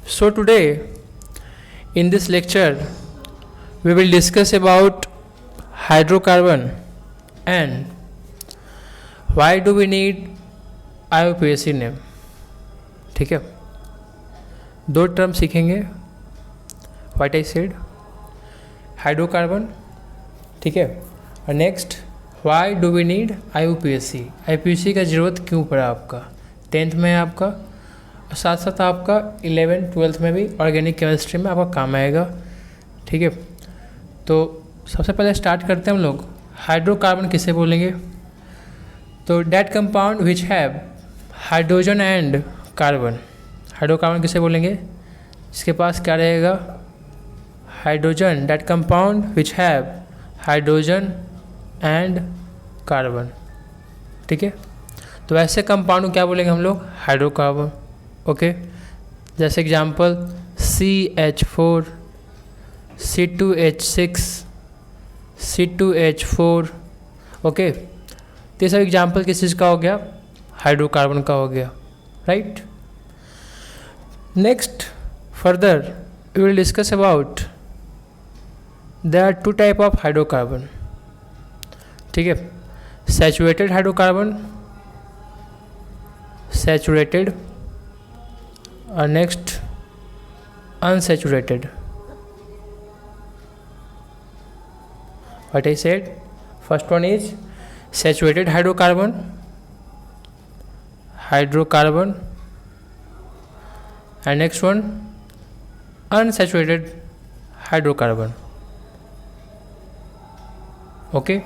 So today in this lecture we will discuss about hydrocarbon and why do we need IUPAC name. ठीक है, दो term सीखेंगे. What I said, hydrocarbon. ठीक है, और next why do we need IUPAC. IUPAC का ज़रूरत क्यों पड़ा आपका 10th में है आपका, और साथ साथ आपका 11th 12th में भी ऑर्गेनिक केमिस्ट्री में आपका काम आएगा. ठीक है, तो सबसे पहले स्टार्ट करते हैं हम लोग. हाइड्रोकार्बन किसे बोलेंगे? तो that compound which have hydrogen and carbon. Hydrocarbon किसे बोलेंगे? इसके पास क्या रहेगा? Hydrogen. That compound which have hydrogen and carbon. ठीक है, तो ऐसे कंपाउंड को क्या बोलेंगे हम लोग? हाइड्रोकार्बन. ओके, जैसे example CH4, C2H6, C2H4. Okay, तो ये सब एग्जाम्पल किस चीज़ का हो गया? हाइड्रोकार्बन का हो गया. Right. Next further we will discuss about there are two type of hydrocarbon. ठीक है, सैचुरेटेड हाइड्रोकार्बन, सैचुरेटेड, और next unsaturated. What I said, first one is saturated hydrocarbon, and next one unsaturated hydrocarbon. Okay,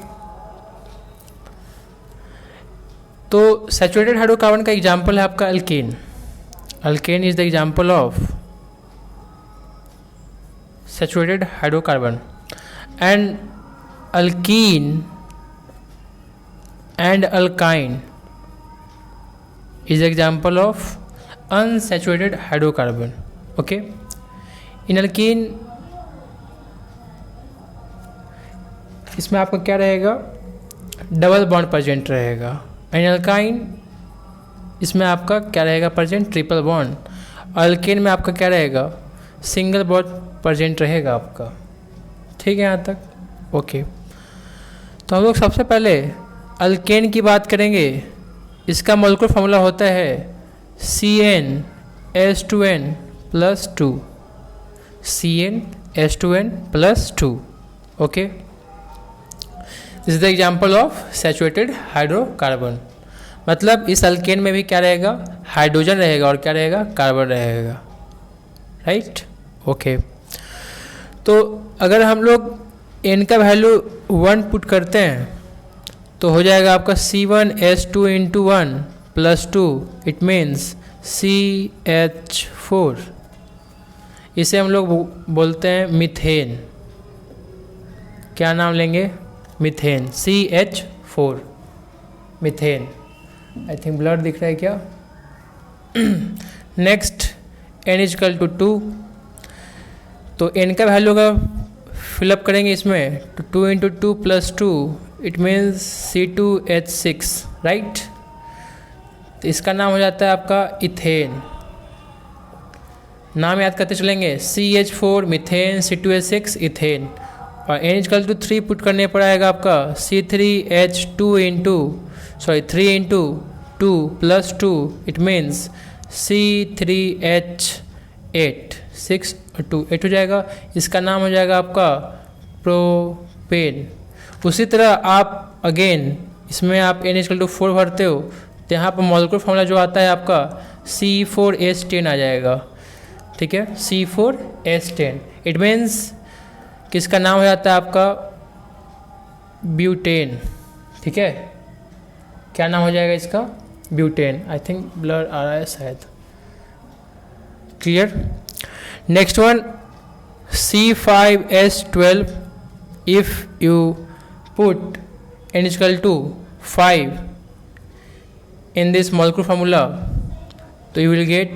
तो saturated hydrocarbon का example है आपका alkane. Alkane is the example of saturated hydrocarbon, and alkene and alkyne is example of unsaturated hydrocarbon. Okay, in alkene इसमें आपका क्या रहेगा? Double bond present रहेगा. And alkyne इसमें आपका क्या रहेगा? Present triple bond. अल्केन में आपका क्या रहेगा? सिंगल बॉन्ड प्रेजेंट रहेगा आपका. ठीक है यहाँ तक? ओके, तो हम लोग सबसे पहले अल्केन की बात करेंगे. इसका मॉलिक्यूलर फार्मूला होता है CnH2n+2. CnH2n+2. Okay, this is the example of saturated hydrocarbon. मतलब इस अल्केन में भी क्या रहेगा? हाइड्रोजन रहेगा और क्या रहेगा? कार्बन रहेगा. राइट. ओके, तो अगर हम लोग n का वैल्यू 1 पुट करते हैं तो हो जाएगा आपका C1H2 × 1 + 2. It means CH4. इसे हम लोग बोलते हैं मीथेन. क्या नाम लेंगे? Methane. CH4 methane. I think blood दिख रहा है क्या? Next n = 2. तो n का वैल्यू का फिलअप करेंगे इसमें, तो 2 × 2 + 2 इट मीन्स C2H6. राइट. तो इसका नाम हो जाता है आपका इथेन. नाम याद करते चलेंगे, CH4 मीथेन, C2H6 इथेन. और n = 3 पुट करने पड़ेगा आपका C3H2 3 × 2 + 2 इट मीन्स C3H8. 6 और 2 8 हो जाएगा. इसका नाम हो जाएगा आपका प्रोपेन. उसी तरह आप अगेन इसमें आप n = 4 भरते हो तो यहाँ पर मॉलिक्यूलर फार्मूला जो आता है आपका C4H10 आ जाएगा. ठीक है, C4H10. इट मीन्स किसका नाम हो जाता है आपका? ब्यूटेन. ठीक है, क्या नाम हो जाएगा इसका? ब्यूटेन. आई थिंक ब्लर आ रहा है शायद. Clear. Next one C5H12. If you put n = 5 in this molecular formula तो you will get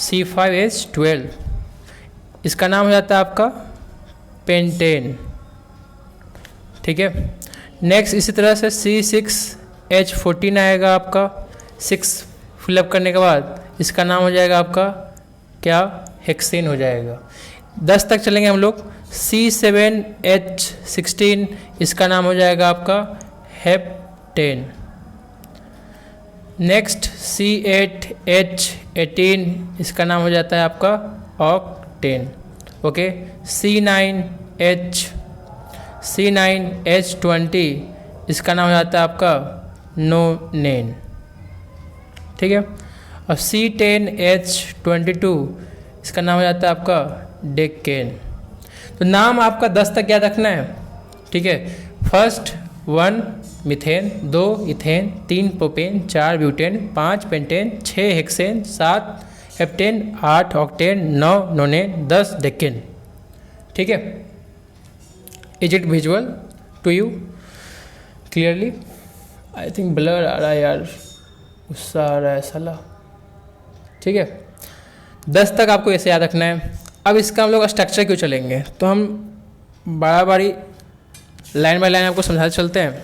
C5H12. इसका नाम हो जाता है आपका पेंटेन. ठीक है, नेक्स्ट इसी तरह से C6H14 आएगा आपका. 6 फिलअप करने के बाद इसका नाम हो जाएगा आपका क्या? हेक्सेन हो जाएगा। 10 तक चलेंगे हम लोग। C7H16 इसका नाम हो जाएगा आपका हेप्टेन। नेक्स्ट C8H18 इसका नाम हो जाता है आपका ऑक्टेन। ओके, C9H20 इसका नाम हो जाता है आपका नोनेन। ठीक है, और C10H22 इसका नाम हो जाता है आपका डेकेन। तो नाम आपका 10 तक याद रखना है। ठीक है, first 1 methane, 2 ethane, 3 propane, 4 butane, 5 pentane, 6 hexane, 7 heptane, 8 octane, 9 nonane, 10 decane. ठीक है, is it visual to you clearly? I think blur आ रहा है यार, गुस्सा आ रहा है साला। ठीक है, 10 तक आपको ऐसे याद रखना है। अब इसका हम लोग स्ट्रक्चर क्यों चलेंगे, तो हम बड़ा बारी लाइन बाय लाइन आपको समझाते चलते हैं।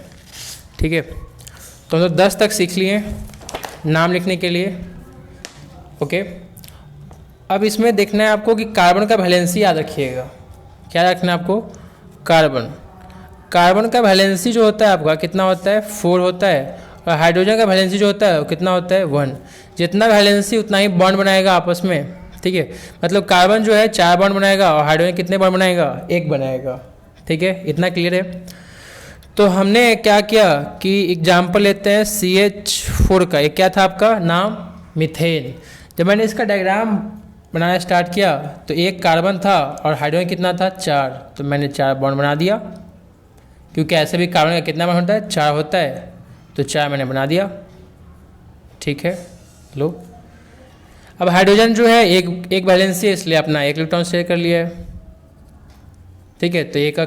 ठीक है, तो हम लोग 10 तक सीख लिए नाम लिखने के लिए। ओके, अब इसमें देखना है आपको कि कार्बन का वैलेंसी याद रखिएगा। क्या रखना है आपको? कार्बन का वैलेंसी जो होता है आपका कितना होता है? 4 होता है। और हाइड्रोजन का वैलेंसी जो होता है वो कितना होता है? 1। जितना वैलेंसी उतना ही बॉन्ड बनाएगा आपस में। ठीक है, मतलब कार्बन जो है 4 बॉन्ड बनाएगा और हाइड्रोजन कितने बॉन्ड बनाएगा? 1 बनाएगा। ठीक है, इतना क्लियर है। तो हमने क्या किया कि एग्जाम्पल लेते हैं CH4 का। एक क्या था आपका नाम? मीथेन। जब मैंने इसका डायग्राम बनाना स्टार्ट किया तो एक कार्बन था और हाइड्रोजन कितना था? 4। तो मैंने 4 बॉन्ड बना दिया, क्योंकि ऐसे भी कार्बन का कितना बॉन्ड होता है? 4 होता है। तो 4 मैंने बना दिया। ठीक है, लो। अब हाइड्रोजन जो है एक वैलेंसी है, इसलिए अपना 1 इलेक्ट्रॉन शेयर कर लिया है। ठीक है, तो एक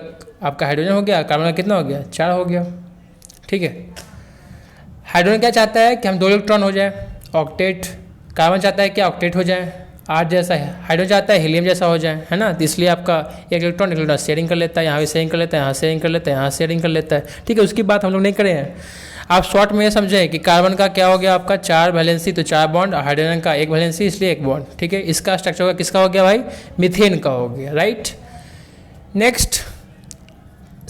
आपका हाइड्रोजन हो गया, कार्बन का कितना हो गया? 4 हो गया। ठीक है, हाइड्रोजन क्या चाहता है कि हम 2 इलेक्ट्रॉन हो जाए, ऑक्टेट। कार्बन चाहता है कि ऑक्टेट हो जाए, 8 जैसा है। हाइड्रोजन चाहता है हीलियम जैसा हो जाए, है ना। तो इसलिए आपका 1 इलेक्ट्रॉन शेयरिंग कर लेता है, यहाँ भी शेयरिंग कर लेता है, यहाँ शेयरिंग कर लेता है, यहाँ शेयरिंग कर लेता है। ठीक है, उसकी बात हम लोग नहीं करें हैं। आप शॉर्ट में ये समझें कि कार्बन का क्या हो गया आपका? 4 वैलेंसी, तो 4 बॉन्ड, और हाइड्रोजन का 1 वैलेंसी, इसलिए 1 बॉन्ड। ठीक है, इसका स्ट्रक्चर होगा किसका हो गया भाई? मीथेन का हो गया, राइट। नेक्स्ट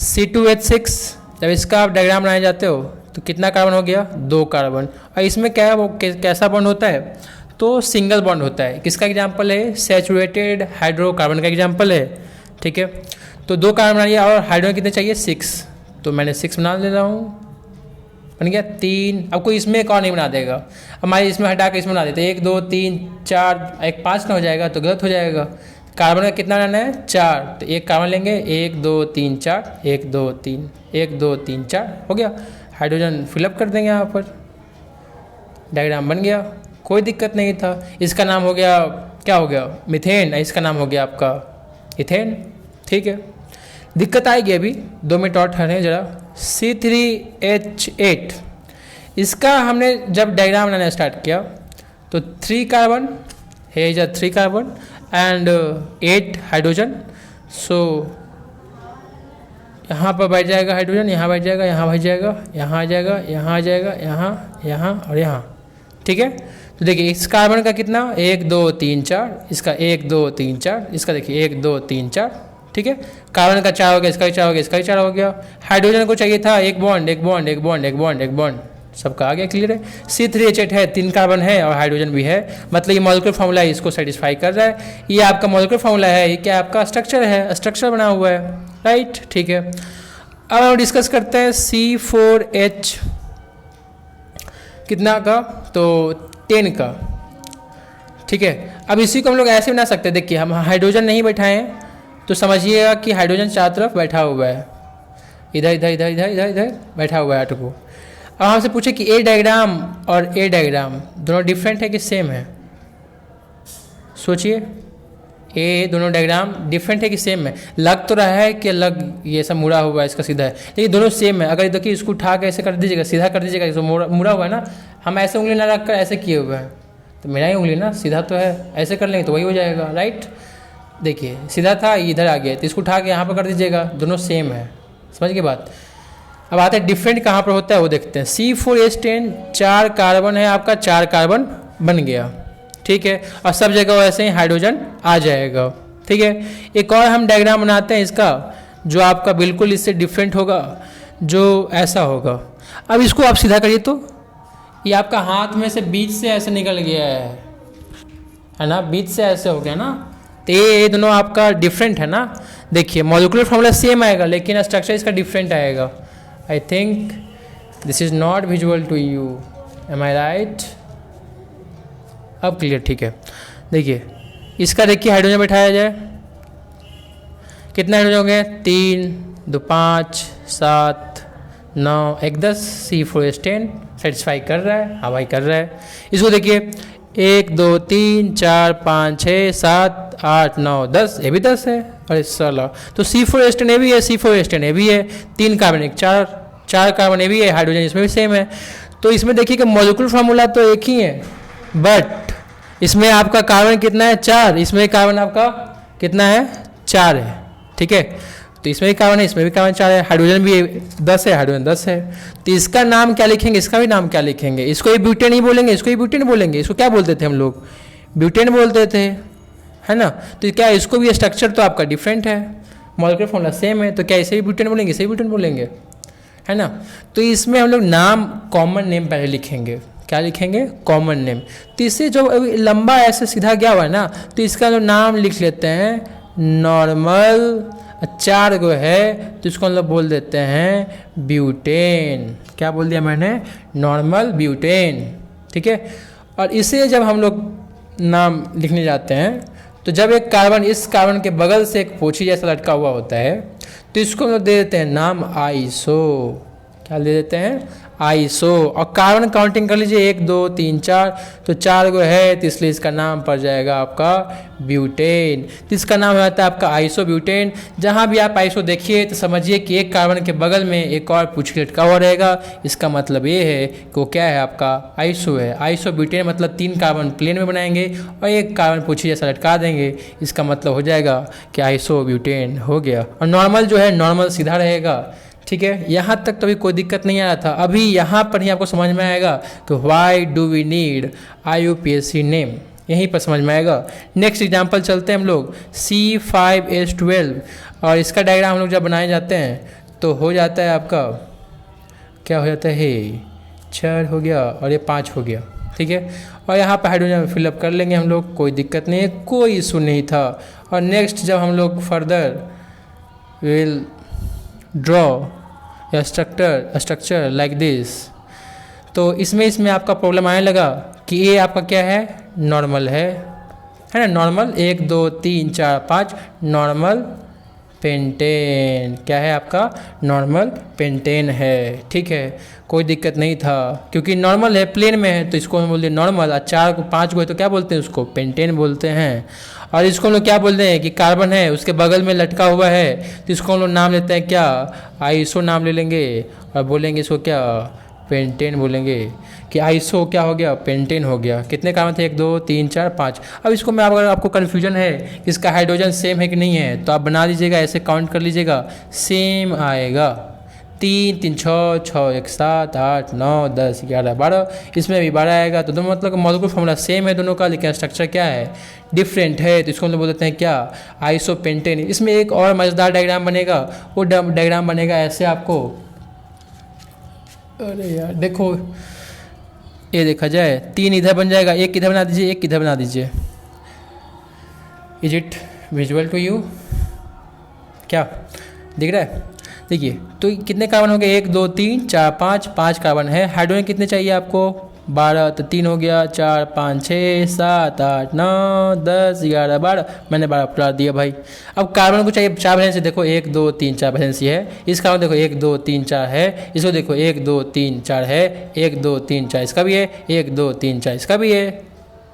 C2H6, जब इसका आप डायग्राम बनाए जाते हो तो कितना कार्बन हो गया? 2 कार्बन। और इसमें क्या है, वो कैसा बॉन्ड होता है? तो सिंगल बॉन्ड होता है। किसका एग्जाम्पल है? सैचुरेटेड हाइड्रोकार्बन का एग्जाम्पल है। ठीक है, तो 2 कार्बन बना लिया, और हाइड्रोजन कितने चाहिए? 6। तो मैंने 6 बना ले रहा हूँ, बन गया 3। अब कोई इसमें एक और नहीं बना देगा, हमारे इसमें हटा के इसमें बना देते 1 2 3 4, एक 5 ना हो जाएगा तो गलत हो जाएगा। कार्बन का कितना बनाना है? 4। तो एक कार्बन लेंगे, 1 2 3 4, 1 2 3, 1 2 3 4, हो गया। हाइड्रोजन फिलअप कर देंगे यहाँ पर, डायग्राम बन गया, कोई दिक्कत नहीं था। इसका नाम हो गया, क्या हो गया? मीथेन। इसका नाम हो गया आपका इथेन। ठीक है, दिक्कत आएगी अभी, 2 मिनट और ठहरे जरा। C3H8, इसका हमने जब डायग्राम बनाना स्टार्ट किया तो 3 कार्बन है, इज 3 कार्बन एंड 8 हाइड्रोजन। सो यहाँ पर बैठ जाएगा हाइड्रोजन, यहाँ बैठ जाएगा, यहाँ बैठ जाएगा, यहाँ आ जाएगा, यहाँ आ जाएगा, यहाँ, यहाँ और यहाँ। ठीक है, तो देखिए इस कार्बन का कितना? 1 2 3 4, इसका 1 2 3 4, इसका देखिए 1 2 3 4। ठीक है, कार्बन का 4 हो गया, इसका भी 4 हो गया, इसका भी 4 हो गया। हाइड्रोजन को चाहिए था 1 bond, 1 bond, 1 bond, 1 bond, 1 bond, सबका आ गया, क्लियर है। C3H8 है, 3 कार्बन है और हाइड्रोजन भी है, मतलब ये मॉलिक्यूलर फार्मूला है, इसको सेटिस्फाई कर रहा है। ये आपका मॉलिक्यूलर फार्मूला है, ये क्या आपका स्ट्रक्चर है, स्ट्रक्चर बना हुआ है, राइट। ठीक है, अब हम डिस्कस करते हैं C4H कितना का? तो 10 का। ठीक है, अब इसी को हम लोग ऐसे बना सकते हैं। देखिए हम हाइड्रोजन नहीं बैठाए हैं तो समझिएगा कि हाइड्रोजन चारों तरफ बैठा हुआ है, इधर इधर इधर इधर इधर इधर बैठा हुआ है आटको। अब हमसे पूछे कि ए डायग्राम और ए डायग्राम दोनों डिफरेंट है कि सेम है? सोचिए, ए दोनों डायग्राम डिफरेंट है कि सेम है? लग तो रहा है कि अलग, ये सब मुड़ा हुआ है, इसका सीधा है, लेकिन दोनों सेम है। अगर देखिए इसको उठा के ऐसे कर दीजिएगा, सीधा कर दीजिएगा, इसको मुड़ा हुआ है ना, हम ऐसे उंगली ना रख कर ऐसे किए हुए हैं, तो मेरा ही उंगली ना सीधा तो है, ऐसे कर लेंगे तो वही हो जाएगा, राइट। देखिए सीधा था, इधर आ गया, तो इसको उठा के यहाँ पर कर दीजिएगा, दोनों सेम है, समझ गए बात। अब आते हैं डिफरेंट कहाँ पर होता है वो देखते हैं। C4H10 4 कार्बन है आपका, 4 कार्बन बन गया, ठीक है, और सब जगह वैसे ही हाइड्रोजन आ जाएगा। ठीक है, एक और हम डायग्राम बनाते हैं इसका, जो आपका बिल्कुल इससे डिफरेंट होगा, जो ऐसा होगा। अब इसको आप सीधा करिए तो ये आपका हाथ में से बीच से ऐसे निकल गया है ना, बीच से ऐसे हो गया ना, तो ये दोनों आपका डिफरेंट है ना। देखिए मॉलिक्यूलर फॉर्मूला सेम आएगा लेकिन स्ट्रक्चर इसका डिफरेंट आएगा। I think this is not visual to you, am I right? अब क्लियर, ठीक है। देखिए इसका देखिए हाइड्रोजन बैठाया जाए, कितना हाइड्रोजन हो गए? 3 2 5 7 9 1 10, C4H10 सेटिस्फाई कर रहा है, हाँ भाई कर रहा है। इसको देखिए 1 2 3 4 5 6 7 8 9 10, ये भी 10 है। अरे साला, तो C4H10 ये भी है, C4H10 ये भी है, 3 कार्बन, 1 4 कार्बन ये भी है, हाइड्रोजन इसमें भी सेम है। तो इसमें देखिए कि मॉलिक्यूलर फार्मूला तो एक ही है, बट इसमें आपका कार्बन कितना है? 4, इसमें कार्बन आपका कितना है? 4 है। ठीक है, तो इसमें भी कार्बन है, इसमें भी कार्बन 4 है, हाइड्रोजन भी 10 है, हाइड्रोजन 10 है। तो इसका नाम क्या लिखेंगे? इसका भी नाम क्या लिखेंगे? इसको ही ब्यूटेन ही बोलेंगे, इसको ही ब्यूटेन बोलेंगे। इसको क्या बोलते थे हम लोग? ब्यूटेन बोलते थे, है ना। तो क्या इसको भी स्ट्रक्चर तो आपका डिफरेंट है, मॉलिक्यूलर फॉर्मूला सेम है, तो क्या इसे भी ब्यूटेन बोलेंगे, इसे भी ब्यूटेन बोलेंगे, है ना। तो इसमें हम लोग नाम, कॉमन नेम पहले लिखेंगे। क्या लिखेंगे? Common name. तो इससे जो लंबा ऐसे सीधा गया हुआ है ना, तो इसका जो नाम लिख लेते हैं नॉर्मल। 4 गो है तो इसको हम लोग बोल देते हैं ब्यूटेन। क्या बोल दिया मैंने? Normal butane. ठीक है, और इसे जब हम लोग नाम लिखने जाते हैं तो जब एक कार्बन इस कार्बन के बगल से एक पोछी जैसा लटका हुआ होता है तो इसको हम लोग दे देते हैं नाम आइसो। क्या दे देते हैं? आइसो। और कार्बन काउंटिंग कर लीजिए 1 2 3 4, तो 4 गो है, तो इसलिए इसका नाम पड़ जाएगा आपका ब्यूटेन। तो इसका नाम होता है आपका आइसो ब्यूटेन। जहाँ भी आप आइसो देखिए तो समझिए कि एक कार्बन के बगल में एक और पूछ लटका हुआ रहेगा, इसका मतलब ये है कि वो क्या है? आपका आइसो है। आइसो ब्यूटेन मतलब 3 कार्बन प्लेन में बनाएंगे और एक कार्बन पूछी जैसा लटका देंगे, इसका मतलब हो जाएगा कि आइसो ब्यूटेन हो गया। और नॉर्मल जो है नॉर्मल सीधा रहेगा। ठीक है, यहाँ तक तो अभी कोई दिक्कत नहीं आ रहा था। अभी यहाँ पर ही आपको समझ में आएगा कि why do we need IUPAC name, यहीं पर समझ में आएगा। नेक्स्ट एग्जांपल चलते हैं हम लोग C5H12, और इसका डायग्राम हम लोग जब बनाए जाते हैं तो हो जाता है आपका, क्या हो जाता है? 6 हो गया और ये 5 हो गया। ठीक है, और यहाँ पर हाइड्रोजन फिलअप कर लेंगे हम लोग, कोई दिक्कत नहीं है, कोई इशू नहीं था। और नेक्स्ट जब हम लोग फर्दर विल ड्रॉ या स्ट्रक्चर लाइक दिस, तो इसमें आपका प्रॉब्लम आने लगा कि ये आपका क्या है? नॉर्मल है ना। Normal 1 2 3 4 5 normal pentane. क्या है आपका? नॉर्मल पेंटेन है। ठीक है, कोई दिक्कत नहीं था क्योंकि नॉर्मल है, प्लेन में है, तो इसको हम बोलते हैं नॉर्मल। और 4 को 5 को है तो क्या बोलते हैं? उसको पेंटेन बोलते हैं। और इसको हम लोग क्या बोलते हैं कि कार्बन है उसके बगल में लटका हुआ है, तो इसको हम लोग नाम लेते हैं क्या? आइसो नाम ले लेंगे और बोलेंगे इसको क्या? पेंटेन बोलेंगे कि आइसो क्या हो गया? पेंटेन हो गया। कितने कार्बन थे? 1 2 3 4 5। अब इसको मैं अगर आपको कन्फ्यूजन है कि इसका हाइड्रोजन सेम है कि नहीं है, तो आप बना लीजिएगा, ऐसे काउंट कर लीजिएगा, सेम आएगा। 3 3 6 6 1 7 8 9 10 11 12, इसमें भी 12 आएगा। तो दोनों मतलब मॉलिक्यूलर फॉर्मूला सेम है दोनों का, लेकिन स्ट्रक्चर क्या है? डिफरेंट है। तो इसको हम लोग बोल देते हैं क्या? Iso pentane. इसमें एक और मज़ेदार डायग्राम बनेगा, वो डायग्राम बनेगा ऐसे आपको, अरे यार देखो, ये देखा जाए 3 इधर बन जाएगा, 1 इधर बना दीजिए, 1 इधर बना दीजिए। Is it visual to you? क्या दिख रहा है? देखिए तो कितने कार्बन हो गए? 1 2 3 4 5 कार्बन है। हाइड्रोजन कितने चाहिए आपको? 12, तो 3 हो गया, 4 5 6 7 8 9 10 11 12, मैंने 12 पढ़ा दिया भाई। अब कार्बन को चाहिए 4 वैलेंसी, देखो 1 2 3 4 वैलेंसी है। इस कार्बन देखो 1 2 3 4 है, इसको देखो 1 2 3 4 है, 1 2 3 4 इसका भी है, 1 2 3 4 इसका भी है,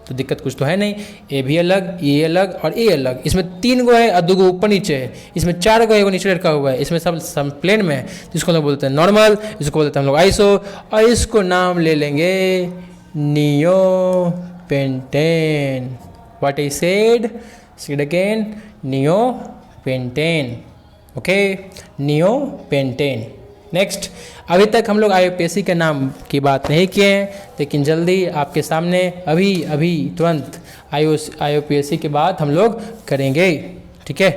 तो दिक्कत कुछ तो है नहीं। ए भी अलग, ये अलग और ये अलग। इसमें 3 गो है और 2 गो ऊपर नीचे है, इसमें 4 गो है, एगो नीचे लटका हुआ है, इसमें सब प्लेन में है, जिसको हम बोलते हैं नॉर्मल, इसको बोलते हैं हम लोग आइसो, और इसको नाम ले लेंगे neo pentane. What I said again, neo pentane. Okay, neo pentane. Next, अभी तक हम लोग IUPAC के नाम की बात नहीं किए हैं, लेकिन जल्दी आपके सामने अभी तुरंत IUPAC की बात हम लोग करेंगे, ठीक है।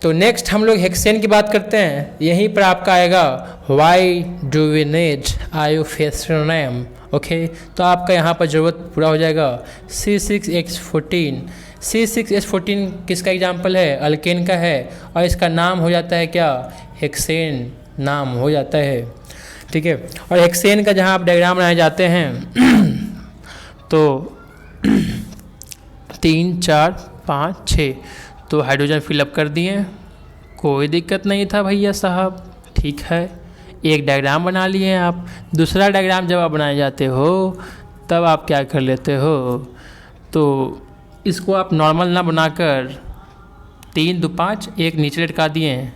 तो नेक्स्ट हम लोग हेक्सेन की बात करते हैं। यहीं पर आपका आएगा why do we need IUPAC name, okay. तो आपका यहाँ पर ज़रूरत पूरा हो जाएगा। C6H14, C6H14 किसका एग्जाम्पल है? अल्केन का है, और इसका नाम हो जाता है क्या? हेक्सेन नाम हो जाता है, ठीक है। और हेक्सेन का जहाँ आप डायग्राम बनाए जाते हैं तो 3 4 5 6 तो हाइड्रोजन फिलअप कर दिए, कोई दिक्कत नहीं था भैया साहब, ठीक है। एक डायग्राम बना लिए आप। दूसरा डायग्राम जब आप बनाए जाते हो तब आप क्या कर लेते हो, तो इसको आप नॉर्मल ना बनाकर 3 2 5 एक नीचे लटका दिए,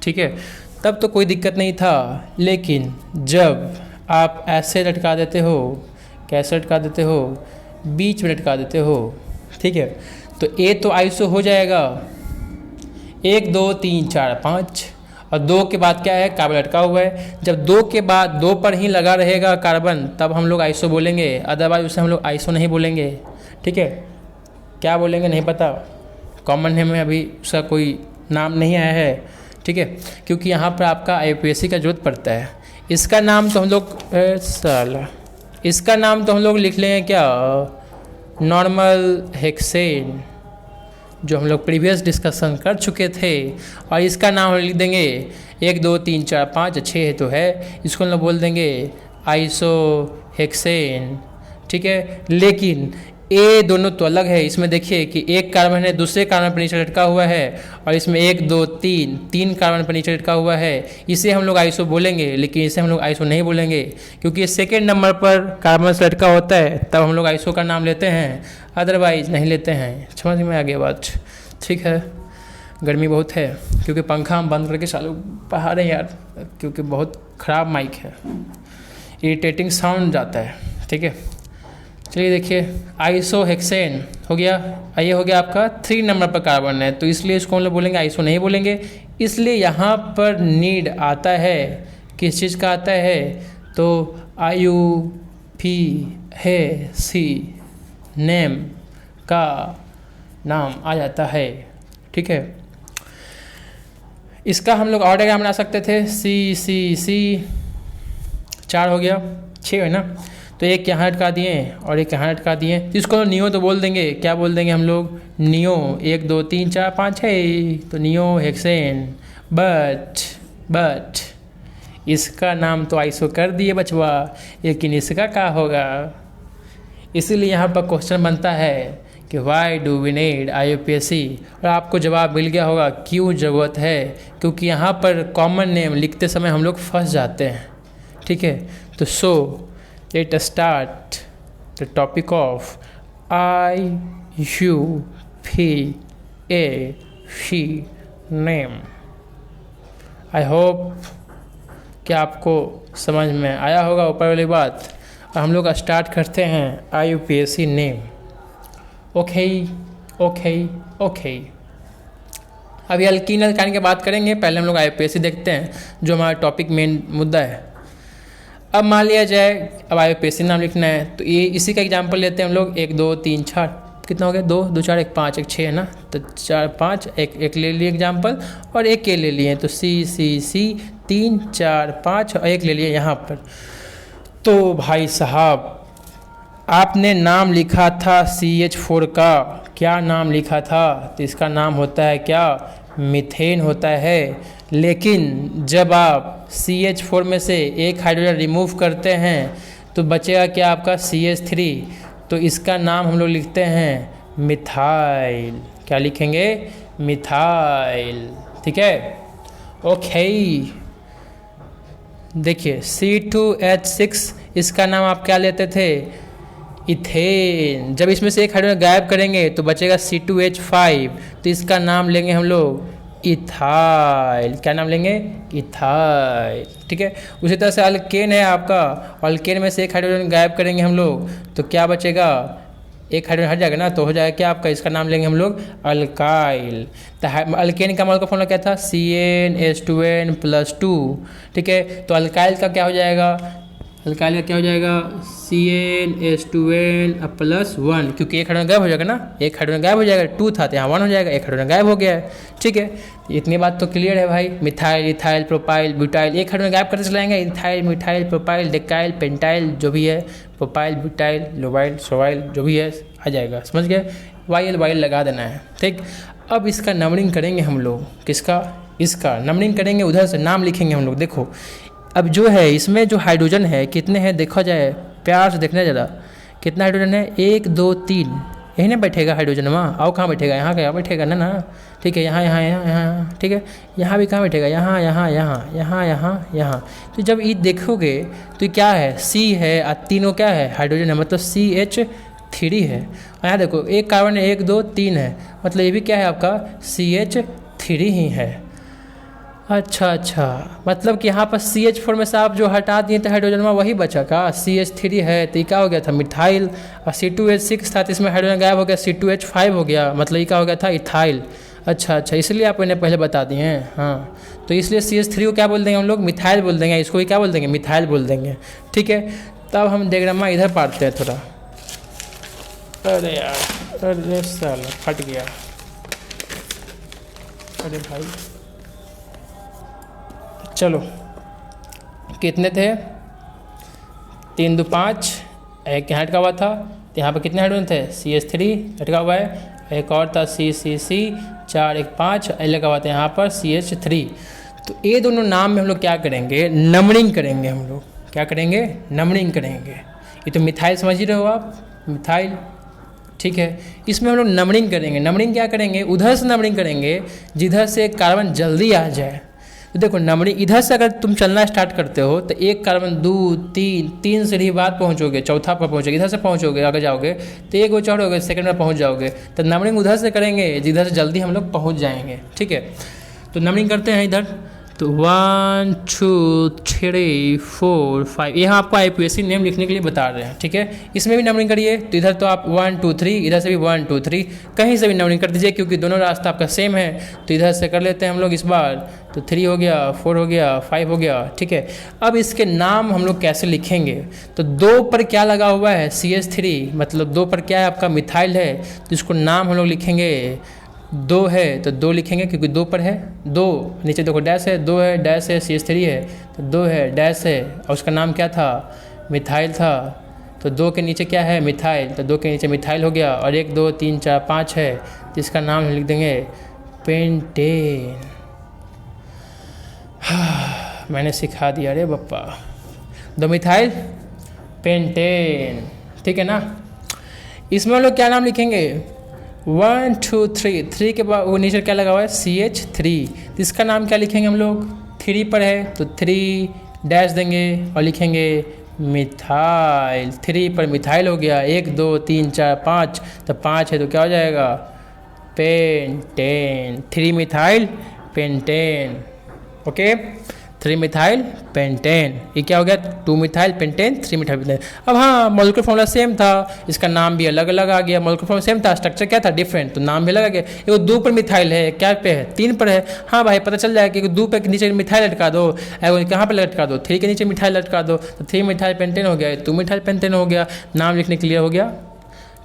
ठीक है। तब तो कोई दिक्कत नहीं था, लेकिन जब आप ऐसे लटका देते हो, कैसे लटका देते हो? बीच में लटका देते हो, ठीक है। तो ए तो आइसो हो जाएगा 1 2 3 4 5, और 2 के बाद क्या है? कार्बन लटका हुआ है। जब 2 के बाद 2 पर ही लगा रहेगा कार्बन, तब हम लोग आइसो बोलेंगे, अदरवाइज उसे हम लोग आइसो नहीं बोलेंगे, ठीक है। क्या बोलेंगे नहीं पता, कॉमन नेम में अभी उसका कोई नाम नहीं आया है, ठीक है, क्योंकि यहाँ पर आपका IUPAC का जरूरत पड़ता है। इसका नाम तो हम लोग इसका नाम तो हम लोग लिख लें क्या? नॉर्मल हेक्सेन, जो हम लोग प्रीवियस डिस्कशन कर चुके थे। और इसका नाम हम लिख देंगे 1 2 3 4 5 6 है तो है, इसको हम लोग बोल देंगे आइसो हेक्सेन, ठीक है। लेकिन ए दोनों तो अलग है। इसमें देखिए कि एक कार्बन है, दूसरे कार्बन पर नीचे लटका हुआ है, और इसमें 1 2 3 कार्बन पर नीचे लटका हुआ है। इसे हम लोग आइसो बोलेंगे, लेकिन इसे हम लोग आइसो नहीं बोलेंगे, क्योंकि सेकेंड नंबर पर कार्बन से लटका होता है, तब हम लोग आइसो का नाम लेते हैं, अदरवाइज नहीं लेते हैं। समझ में आ गया बात, ठीक है। गर्मी बहुत है, क्योंकि पंखा हम बंद करके चालू बाहर है यार, क्योंकि बहुत ख़राब माइक है, इरिटेटिंग साउंड जाता है, ठीक है। चलिए देखिए, आइसो हेक्सेन हो गया, ये हो गया आपका 3 नंबर पर कार्बन है, तो इसलिए इसको हम लोग बोलेंगे आइसो नहीं बोलेंगे। इसलिए यहाँ पर नीड आता है, किस चीज़ का आता है? तो IUPAC नेम का नाम आ जाता है, ठीक है। इसका हम लोग और डायग्राम बना सकते थे। C 4 हो गया, 6 है ना, तो एक यहाँ लटका दिए और एक यहाँ लटका दिए, इसको नियो तो बोल देंगे। क्या बोल देंगे हम लोग? नियो। 1 2 3 4 5 है, तो नियो हेक्सेन। बट इसका नाम तो आइसो कर दिए बचवा, लेकिन इसका क्या होगा? इसीलिए यहाँ पर क्वेश्चन बनता है कि why do we need IUPAC, और आपको जवाब मिल गया होगा क्यों ज़रूरत है, क्योंकि यहाँ पर कॉमन नेम लिखते समय हम लोग फंस जाते हैं, ठीक है। तो so let us start the topic of IUPAC name. I hope कि आपको समझ में आया होगा ऊपर वाली बात। और हम लोग स्टार्ट करते हैं IUPAC नेम। ओके, अभी अल्कीन अल्काइन की बात करेंगे, पहले हम लोग IUPAC देखते हैं, जो हमारा टॉपिक मेन मुद्दा है। अब मान लिया जाए अब IUPAC नाम लिखना है, तो ये इसी का एग्जांपल लेते हैं हम लोग। 1 2 3 4 कितना हो गया? 2 2 4 1 5 1 6 है ना, तो 4 5 एक ले लिए एग्जांपल, और एक के ले लिए, तो C 3 4 5 और एक ले लिए यहाँ पर। तो भाई साहब, आपने नाम लिखा था CH4 का, क्या नाम लिखा था? तो इसका नाम होता है क्या? मीथेन होता है। लेकिन जब आप CH4 में से एक हाइड्रोजन रिमूव करते हैं तो बचेगा क्या आपका? CH3। तो इसका नाम हम लोग लिखते हैं मिथाइल। क्या लिखेंगे? मिथाइल, ठीक है। ओके, देखिए C2H6, इसका नाम आप क्या लेते थे? इथेन। जब इसमें से एक हाइड्रोजन गायब करेंगे तो बचेगा C2H5, तो इसका नाम लेंगे हम लोग इथाइल। क्या नाम लेंगे? इथाइल, ठीक है। उसी तरह से अल्केन है आपका, अल्केन में से एक हाइड्रोजन गायब करेंगे हम लोग तो क्या बचेगा? एक हाइड्रोजन हट जाएगा ना, तो हो जाएगा क्या आपका, इसका नाम लेंगे हम लोग अल्काइल। तो अल्केन का मॉल का फॉर्मूला क्या था, CnH2n+2। ठीक है, तो अल्काइल का क्या हो जाएगा, अल्काइल का क्या हो जाएगा, CnH2n+1, क्योंकि एक हाइड्रोजन गायब हो जाएगा ना, एक हाइड्रोजन गायब हो जाएगा, 2 था तो यहाँ 1 हो जाएगा, एक हाइड्रोजन गायब हो गया है। ठीक है, इतनी बात तो क्लियर है भाई। मिथाइल, इथाइल, प्रोपाइल, ब्यूटाइल, एक हाइड्रोजन गायब करते चलाएंगे, इथाइल, मिथाइल, प्रोपाइल, डेकाइल, पेंटाइल, जो भी है, प्रोपाइल, ब्यूटाइल, लोबाइल, सोवाइल, जो भी है आ जाएगा, समझ गए। वाइल वाइल लगा देना है। ठीक, अब इसका नंबरिंग करेंगे हम लोग, किसका, इसका नंबरिंग करेंगे, उधर से नाम लिखेंगे हम लोग। देखो अब जो है इसमें जो हाइड्रोजन है कितने हैं, देखा जाए प्यार से देखना ज़रा, कितना हाइड्रोजन है, 1 2 3, यही ना बैठेगा हाइड्रोजन वहाँ, आओ कहाँ बैठेगा, यहाँ क्या बैठेगा ना ना। ठीक है, यहाँ यहाँ यहाँ यहाँ, ठीक है, यहाँ भी कहाँ बैठेगा, यहाँ यहाँ यहाँ यहाँ यहाँ यहाँ। तो जब ये देखोगे तो क्या है, C है और तीनों क्या है, हाइड्रोजन है, मतलब CH3 है। और यहाँ देखो एक कार्बन 1 2 3 है, मतलब ये भी क्या है आपका CH3 ही है। अच्छा, मतलब कि यहाँ पर CH4 में से आप जो हटा दिए थे हाइड्रोजन वही बचा का, CH3 है, तो ये क्या हो गया था, मिथाइल। और C2H6 था तो इसमें हाइड्रोजन गायब हो गया, C2H5 हो गया, मतलब ये क्या हो गया था, इथाइल। अच्छा, इसलिए आप इन्हें पहले बता दिए हैं। हाँ, तो इसलिए CH3 को क्या बोल देंगे हम लोग, मिथाइल बोल देंगे, इसको भी क्या बोल देंगे, मिथाइल बोल देंगे। ठीक है, तब हम डायग्रामा इधर पाते हैं थोड़ा। अरे यार, अरे साला फट गया, अरे भाई चलो, कितने थे, 3 2 5, एक यहाँ अटका हुआ था, तो यहाँ पर कितने हाइड्रोजन थे, CH3 अटका हुआ है, एक और था CCC 4 1 5, लगा हुआ था यहाँ पर CH3। तो ये दोनों नाम में हम लोग क्या करेंगे, नंबरिंग करेंगे हम लोग, क्या करेंगे, नंबरिंग करेंगे। ये तो मिथाइल समझ ही रहे हो आप, मिथाइल। ठीक है, इसमें हम लोग नंबरिंग करेंगे। नंबरिंग क्या करेंगे, उधर से नंबरिंग करेंगे जिधर से कार्बन जल्दी आ जाए। तो देखो नंबरिंग इधर से अगर तुम चलना स्टार्ट करते हो तो एक कार्बन 2 3 सीढ़ी बाद पहुंचोगे, चौथा पर पहुंचोगे, इधर से पहुंचोगे, आगे जाओगे तो एक वो चढ़ोगे, सेकंड में पहुंच जाओगे। तो नंबरिंग उधर से करेंगे जिधर से जल्दी हम लोग पहुंच जाएंगे। ठीक है, तो नंबरिंग करते हैं इधर, तो 1 2 3 4 5, यहाँ आपको IUPAC नेम लिखने के लिए बता रहे हैं। ठीक है, इसमें भी नंबरिंग करिए, तो इधर तो आप 1 2 3, इधर से भी 1 2 3, कहीं से भी नंबरिंग कर दीजिए क्योंकि दोनों रास्ता आपका सेम है। तो इधर से कर लेते हैं हम लोग इस बार, तो 3 हो गया, 4 हो गया, 5 हो गया। ठीक है, अब इसके नाम हम लोग कैसे लिखेंगे, तो 2 पर क्या लगा हुआ है, CH3, मतलब 2 पर क्या है आपका, मिथाइल है, तो इसको नाम हम लोग लिखेंगे 2 है तो 2 लिखेंगे क्योंकि 2 पर है, 2 नीचे देखो डैश है, 2 है डैश है, CH3 है तो 2 है डैश है, और उसका नाम क्या था, मिथाइल था, तो 2 के नीचे क्या है, मिथाइल, तो 2 के नीचे मिथाइल हो गया। और 1 2 3 4 5 है तो इसका नाम लिख देंगे पेंटेन। मैंने सिखा दिया रे बप्पा, 2 मिथाइल पेंटेन। ठीक है ना, इसमें हम लोग क्या नाम लिखेंगे, 1 2 3, 3 के बाद वो नीचे क्या लगा हुआ है, CH3, तो इसका नाम क्या लिखेंगे हम लोग, 3 पर है तो 3 डैश देंगे और लिखेंगे मिथाइल। 3 पर मिथाइल हो गया, 1 2 3 4 5, तो 5 है तो क्या हो जाएगा, pentane, 3 methyl pentane. Okay, 3 methyl pentane, ये क्या हो गया, 2 मिथाइल पेंटेन, 3 मिथाइल पेंटेन। अब हाँ, मॉलिक्यूलर फॉर्मूला सेम था, इसका नाम भी अलग अलग आ गया। मॉलिक्यूलर फॉर्मूला सेम था, स्ट्रक्चर क्या था, डिफरेंट, तो नाम भी अलग आ गया। ये 2 पर मिथाइल है, क्या पे है, 3 पर है। हाँ भाई, पता चल जाएगा कि 2 पे नीचे मिथाइल लटका दो, कहाँ पर लटका दो, 3 के नीचे मिथाइल लटका दो, तो 3 मिथाइल पेंटेन हो गया, 2 मिथाइल पेंटेन हो गया। नाम लिखने क्लियर हो गया।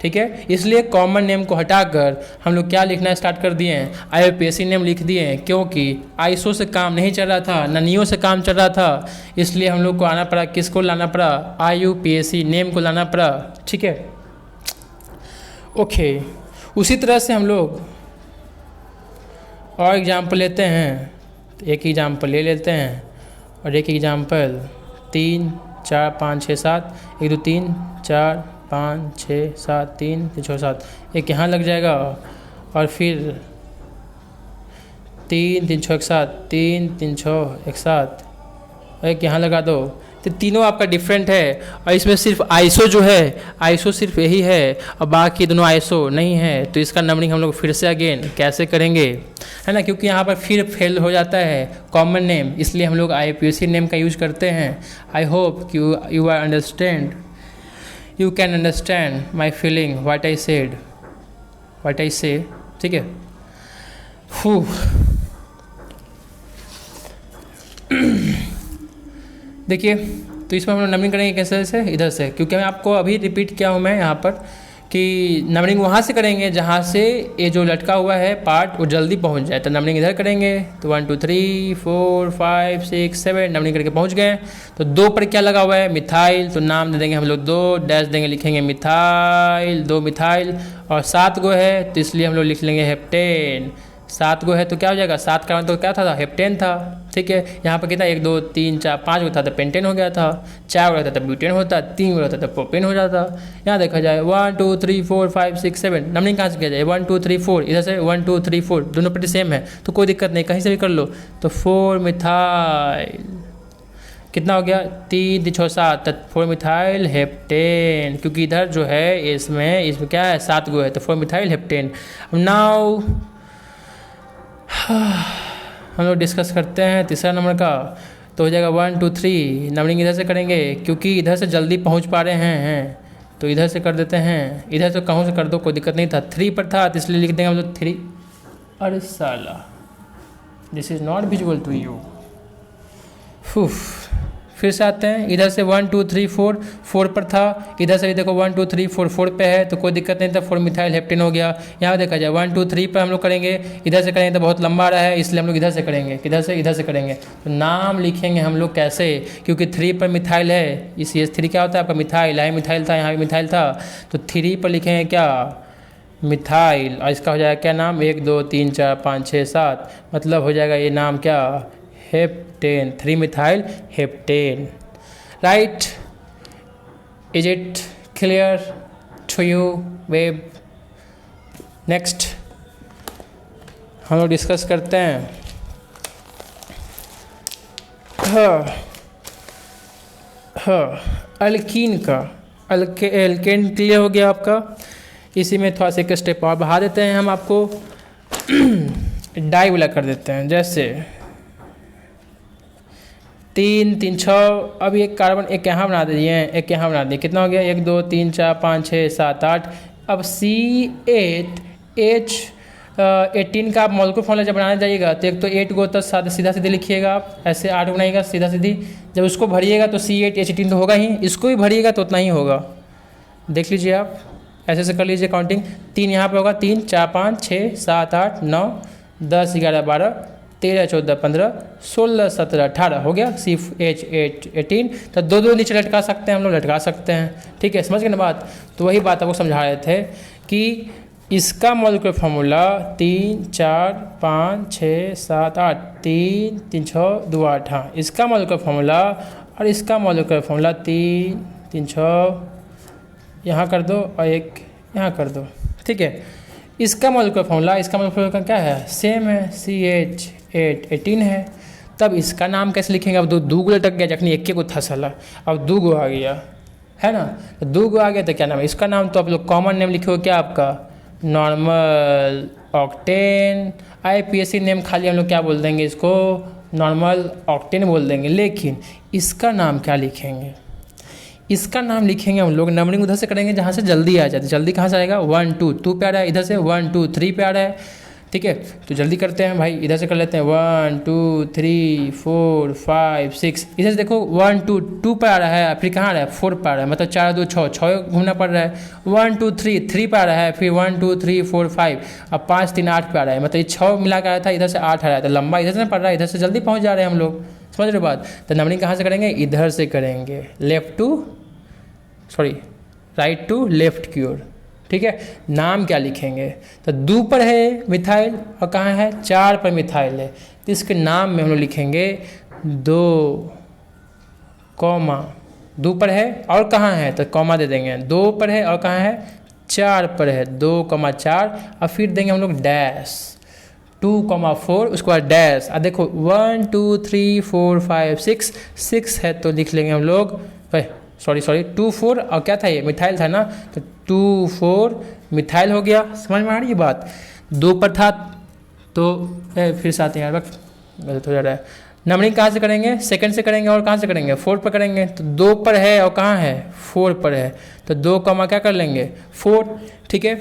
ठीक है, इसलिए कॉमन नेम को हटाकर हम लोग क्या लिखना स्टार्ट कर दिए हैं, IUPAC नेम लिख दिए हैं, क्योंकि ISO से काम नहीं चल रहा था, ना NEO से काम चल रहा था, इसलिए हम लोग को आना पड़ा, किसको लाना पड़ा, IUPAC नेम को लाना पड़ा। ठीक है, ओके, उसी तरह से हम लोग और एग्जाम्पल लेते हैं, एक एग्जाम्पल ले लेते हैं और एक एग्जाम्पल 3 4 5 6 7, 1 2 3 4 5 6 7 3 6 7, एक यहाँ लग जाएगा और फिर 3 3 6 1 7, 3 3 6 1 7, एक यहाँ लगा दो। तो तीनों आपका डिफरेंट है और इसमें सिर्फ ISO जो है, ISO सिर्फ यही है और बाकी दोनों ISO नहीं है। तो इसका नंबरिंग हम लोग फिर से अगेन कैसे करेंगे, है ना, क्योंकि यहाँ पर फिर फेल हो जाता है कॉमन नेम, इसलिए हम लोग IUPAC नेम का यूज करते हैं। आई होप कि you are understand. You can understand my feeling what I said, what I say, ठीक है। देखिए, तो इसमें हम लोग नंबरिंग करेंगे कैसे से, इधर से, क्योंकि मैं आपको अभी रिपीट किया हूँ मैं यहाँ पर कि नंबरिंग वहाँ से करेंगे जहाँ से ये जो लटका हुआ है पार्ट वो जल्दी पहुँच जाए। तो नंबरिंग इधर करेंगे, तो 1 2 3 4 5 6 7 नंबरिंग करके पहुँच गए। तो 2 पर क्या लगा हुआ है, मिथाइल, तो नाम दे देंगे हम लोग 2, डैश देंगे, लिखेंगे मिथाइल, 2 मिथाइल, और 7 गो है तो इसलिए हम लोग लिख लेंगे हेप्टेन। 7 गो है तो क्या हो जाएगा, 7 का मतलब क्या था, हेप्टेन था, ठीक है। यहाँ पर कितना 1 2 3 4 5 गो था तो पेंटेन हो गया था, 4 गो रहता तो ब्यूटेन होता, 3 गो रहता तो प्रोपेन हो जाता। यहाँ देखा जाए 1 2 3 4 5 6 7 नंबरिंग कहाँ से किया जाए, 1 2 3 4, इधर से 1 2 3 4 दोनों पर सेम है तो कोई दिक्कत नहीं, कहीं से भी कर लो। तो 4 मिथाइल कितना हो गया, 3 3 6 7, 4 मिथाइल हेप्टेन, क्योंकि इधर जो है इसमें क्या है 7 गो है तो 4 मिथाइल हेप्टेन। नाउ हम लोग डिस्कस करते हैं तीसरा नंबर का, तो हो जाएगा 1 2 3 नंबरिंग इधर से करेंगे क्योंकि इधर से जल्दी पहुंच पा रहे हैं तो इधर से कर देते हैं, इधर से कहूँ से कर दो कोई दिक्कत नहीं था। 3 पर था तो इसलिए लिख देंगे हम लोग 3। अरे साला, this is not visual to you. फिर से आते हैं, इधर से 1 2 3 4 4 पर था, इधर से भी देखो 1 2 3 4 4 पे है तो कोई दिक्कत नहीं था, 4 मिथाइल हेप्टेन हो गया। यहाँ देखा जाए 1 2 3 पर हम लोग करेंगे, इधर से करेंगे तो बहुत लंबा आ रहा है इसलिए हम लोग इधर से करेंगे, इधर से करेंगे। तो नाम लिखेंगे हम लोग कैसे, क्योंकि 3 पर मिथाइल है, इस 3 क्या होता है आपका मिथाइल, यहाँ मिथाइल था यहाँ भी मिथाइल था, तो 3 पर लिखेंगे क्या, मिथाइल, और इसका हो जाएगा क्या नाम, 1 2 3 4 5 6 7, मतलब हो जाएगा ये नाम क्या, heptane, 3 methyl heptane. Right, is it clear to you web? Next हम लोग डिस्कस करते हैं अल्कीन का। एल्केन क्लियर हो गया आपका, इसी में थोड़ा सा एक स्टेप और बढ़ा देते हैं हम आपको डाई वाला कर देते हैं, जैसे 3 3 6, अब एक कार्बन एक यहाँ बना दिए हैं, एक यहाँ बना दिए, कितना हो गया 1 2 3 4 5 6 7 8। अब C8H18 का आप मॉलिक्यूलर फॉर्मूला जब बनाने जाइएगा तो एक तो 8 गो तो सीधा सीधे लिखिएगा आप, ऐसे 8 बनाइएगा सीधा सीधी, जब उसको भरिएगा तो C8H18 तो होगा ही, इसको भी भरिएगा तो उतना ही होगा, देख लीजिए आप, ऐसे कर लीजिए काउंटिंग। 3 यहाँ पे होगा, 3 4 5 6 7 8 9 10 11 12 13 14 15 16 17 18 हो गया CH18। तो 2 नीचे लटका सकते हैं हम लोग, लटका सकते हैं, ठीक है, समझ गए ना बात। तो वही बात आपको समझा रहे थे कि इसका मॉलिक्यूलर फार्मूला 3 4 5 6 7 8, 3 3 6 2 8, हाँ इसका मॉलिक्यूलर फार्मूला और इसका मॉलिक्यूलर फार्मूला 3 3 6 यहाँ कर दो और एक यहाँ कर दो, ठीक है। इसका मॉलिक्यूलर फार्मूला, इसका मॉलिक्यूलर फार्मूला क्या है, सेम है, CH818 है। तब इसका नाम कैसे लिखेंगे, अब दो गो लटक गया, जखनी एक को था साला, अब 2 गो आ गया है ना, तो 2 गो आ गया तो क्या नाम है इसका, नाम तो आप लोग कॉमन नेम लिखोगे क्या आपका, नॉर्मल ऑक्टेन। IPSC नेम खाली हम लोग क्या बोल देंगे इसको, नॉर्मल ऑक्टेन बोल देंगे। लेकिन इसका नाम क्या लिखेंगे, इसका नाम लिखेंगे हम लोग, नंबरिंग उधर से करेंगे जहाँ से जल्दी आ जाए। जल्दी कहाँ से आएगा, 1 2 2 पे आ रहा है, इधर से 1 2 3 पे आ रहा है, ठीक है। तो जल्दी करते हैं भाई, इधर से कर लेते हैं 1 2 3 4 5 6, इधर से देखो 1 2 2 पे आ रहा है, फिर कहाँ आ रहा है 4 पे आ रहा है, मतलब 4 2 6 6 घूमना पड़ रहा है। 1 2 3 3 पे आ रहा है, फिर 1 2 3 4 5, अब 5 3 8 पे आ रहा है, मतलब ये 6 मिला के आया था, इधर से 8 आ रहा है, तो लंबा इधर से पड़ रहा है, इधर से जल्दी पहुँच जा रहे हैं हम लोग, समझ रहे बात। तो नंबरिंग कहाँ से करेंगे, इधर से करेंगे, राइट टू लेफ्ट की ओर, ठीक है। नाम क्या लिखेंगे, तो 2 पर है मिथाइल और कहाँ है 4 पर मिथाइल है, तो इसके नाम में हम लोग लिखेंगे 2 कॉमा, 2 पर है और कहाँ है तो कॉमा दे देंगे, 2 पर है और कहाँ है 4 पर है, 2,4 और फिर देंगे हम लोग डैश 2,4, उसके बाद डैश। अब देखो 1 2 3 4 5 6 है तो लिख लेंगे हम लोग, सॉरी 2 4 और क्या था ये मिथाइल था ना, तो 2 4 मिथाइल हो गया, समझ में आ रही है बात। 2 पर था तो फिर से आते हैं यार, गलत हो जा रहा है, नंबरिंग कहाँ से करेंगे, सेकंड से करेंगे और कहाँ से करेंगे, 4 पर करेंगे। तो 2 पर है और कहाँ है, 4 पर है, तो 2 कमा क्या कर लेंगे 4, ठीक है।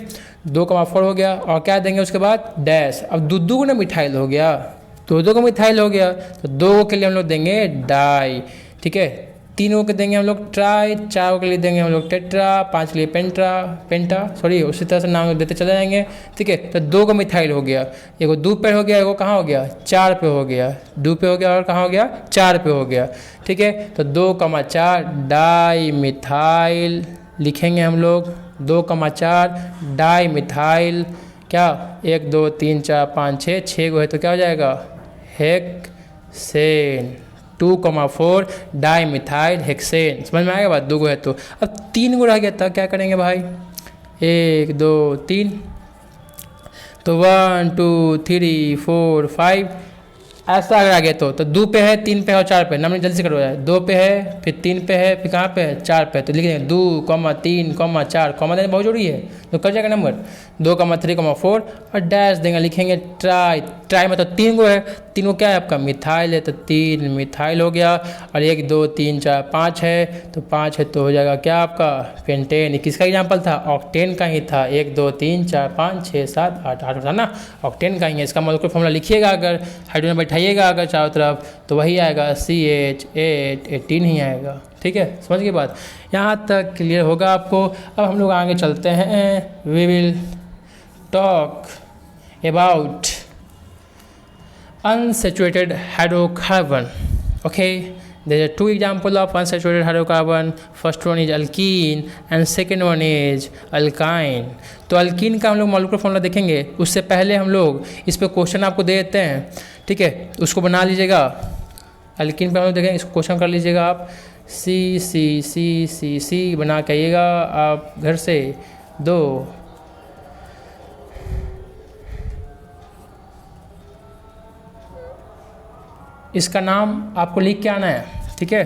2 कमा 4 हो गया और क्या देंगे उसके बाद डैश। अब दो ना मिथाइल हो गया, दो को मिथाइल हो गया, तो 2 के लिए हम लोग देंगे डाई, ठीक है। 3 के देंगे हम लोग ट्राई, 4 के लिए देंगे हम लोग टेट्रा, 5 के लिए पेंटा सॉरी, उसी तरह से नाम देते चले जाएंगे, ठीक है। तो 2 का मिथाइल हो गया, एगो 2 पे हो गया, एगो कहाँ हो गया 4 पे हो गया, 2 पे हो गया और कहाँ हो गया 4 पे हो गया, ठीक है। तो 2,4 डाई मिथाइल लिखेंगे हम लोग, 2,4 डाई मिथाइल क्या 1 2 3 4 5 6 गो है तो क्या हो जाएगा हेक्सेन। 2,4 डाई मिथाइल हेक्सेन, समझ में आएगा बात, 2 गो है तो। अब 3 गो रह गया था, क्या करेंगे भाई 1 2 3, तो 1 2 3 4 5 ऐसा अगर आ गया तो 2 पे है, 3 पे है और 4 पे, नंबर जल्दी से करो यार। 2 पे है, फिर 3 पे है, फिर कहाँ पे है 4 पे, तो लिख देंगे 2, 3, 4, कॉमा देना बहुत जरूरी है, तो कर जाएगा नंबर 2, 3, 4 और डैश देंगे, लिखेंगे ट्राई मतलब 3 गो है, 3 गो क्या है आपका मिथाइल है, तो 3 मिथाइल हो गया। और 1 2 3 4 5 है, तो 5 है तो हो जाएगा क्या आपका पेंटेन। किसका एग्जाम्पल था, ऑक्टेन का ही था। 1 2 3 4 5 6 7 8 था ना, ऑक्टेन का ही है। इसका मॉलिक्यूलर फॉर्मूला लिखिएगा, अगर हाइड्रोजन बैठाइएगा अगर चारों तरफ तो वही आएगा CH8 18 ही आएगा, ठीक है। समझ गए बात, यहाँ तक क्लियर होगा आपको। अब हम लोग आगे चलते हैं, we will talk about unsaturated hydrocarbon. Okay, there are 2 examples of unsaturated hydrocarbon. First one is alkene and second one is alkyne. तो अल्कीन का हम लोग मॉलिक्यूलर फॉर्मूला देखेंगे, उससे पहले हम लोग इस पे क्वेश्चन आपको दे देते हैं, ठीक है। उसको बना लीजिएगा, अल्कीन पे हम लोग देखेंगे, इसको क्वेश्चन कर लीजिएगा आप। C बना के आइएगा आप घर से 2। इसका नाम आपको लिख के आना है, ठीक है।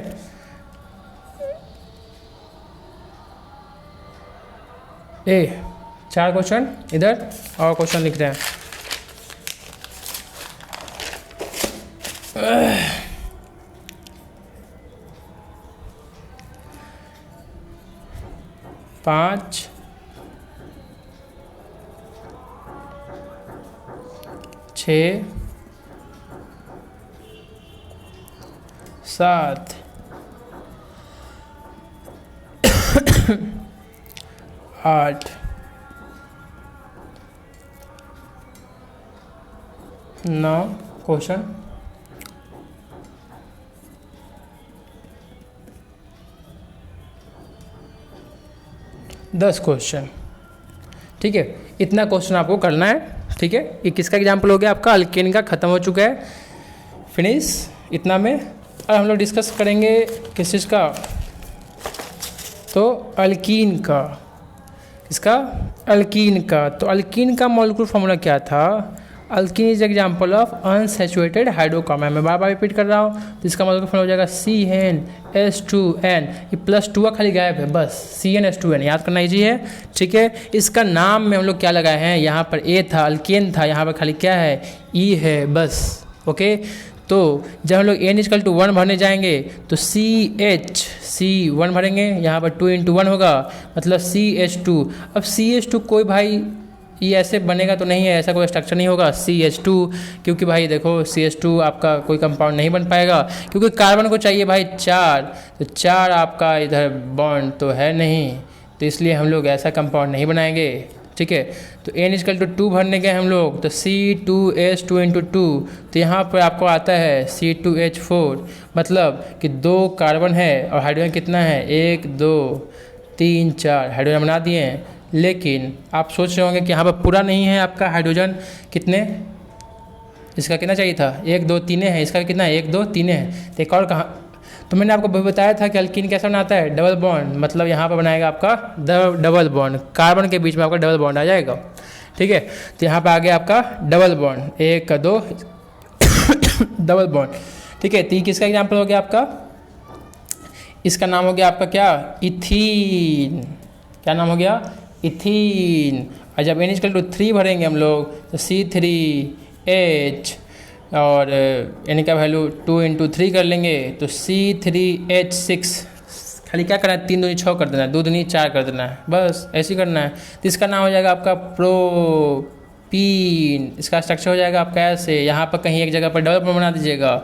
ए 4 क्वेश्चन इधर और क्वेश्चन लिख रहे हैं। पाँच 6 7 8 9 क्वेश्चन, 10 क्वेश्चन, ठीक है। इतना क्वेश्चन आपको करना है, ठीक है। ये किसका एग्जाम्पल हो गया आपका, अल्केन का ख़त्म हो चुका है, फिनिश इतना में। अब हम लोग डिस्कस करेंगे किस चीज़ का, तो अल्कीन का। इसका अल्कीन का, तो अल्कीन का मॉलिक्यूलर फार्मूला क्या था, alkene is example of unsaturated hydrocarbon. मैं बार बार रिपीट कर रहा हूँ, तो इसका मॉलिक्यूलर फार्मूला हो जाएगा CnH2n। ये +2 खाली गायब है, बस CnH2n याद करना ईजी है, ठीक है। इसका नाम में हम लोग क्या लगाए हैं, यहाँ पर A था, अल्केन था, यहाँ पर खाली क्या है E है, बस ओके। तो जब हम लोग n=1 भरने जाएंगे तो C1 भरेंगे, यहाँ पर 2 × 1 होगा, मतलब CH2। अब CH2 कोई भाई ये ऐसे बनेगा तो नहीं है, ऐसा कोई स्ट्रक्चर नहीं होगा CH2, क्योंकि भाई देखो CH2 आपका कोई कंपाउंड नहीं बन पाएगा, क्योंकि कार्बन को चाहिए भाई 4, तो 4 आपका इधर बॉन्ड तो है नहीं, तो इसलिए हम लोग ऐसा कंपाउंड नहीं बनाएंगे, ठीक है। तो n=2 भरने गए हम लोग, तो C2H2 × 2, तो यहाँ पर आपको आता है C2H4, मतलब कि 2 कार्बन है और हाइड्रोजन कितना है 1 2 3 4 हाइड्रोजन बना दिए हैं। लेकिन आप सोच रहे होंगे कि यहाँ पर पूरा नहीं है आपका हाइड्रोजन, कितने, इसका कितना चाहिए था 1 2 3 है, इसका कितना 1 2 3 है, तो एक और कहाँ, तो मैंने आपको बताया था कि अल्कीन कैसा बनाता है, डबल बॉन्ड, मतलब यहाँ पर बनाएगा आपका डबल बॉन्ड, कार्बन के बीच में आपका डबल बॉन्ड आ जाएगा, ठीक है। तो यहाँ पर आ गया आपका डबल बॉन्ड, 1 2 डबल बॉन्ड, ठीक है। तो ये किसका एग्जाम्पल हो गया आपका, इसका नाम हो गया आपका क्या, इथीन। क्या नाम हो गया, इथीन। और जब n=3 भरेंगे हम लोग तो C3H और N का वैल्यू 2 × 3 कर लेंगे तो C3H6, खाली क्या करना है, 3 दूनी 6 कर देना है, 2 दूनी 4 कर देना है, बस ऐसे ही करना है। तो इसका नाम हो जाएगा आपका प्रोपीन। इसका स्ट्रक्चर हो जाएगा आपका ऐसे, यहाँ पर कहीं एक जगह पर डबल बॉन्ड बना दीजिएगा,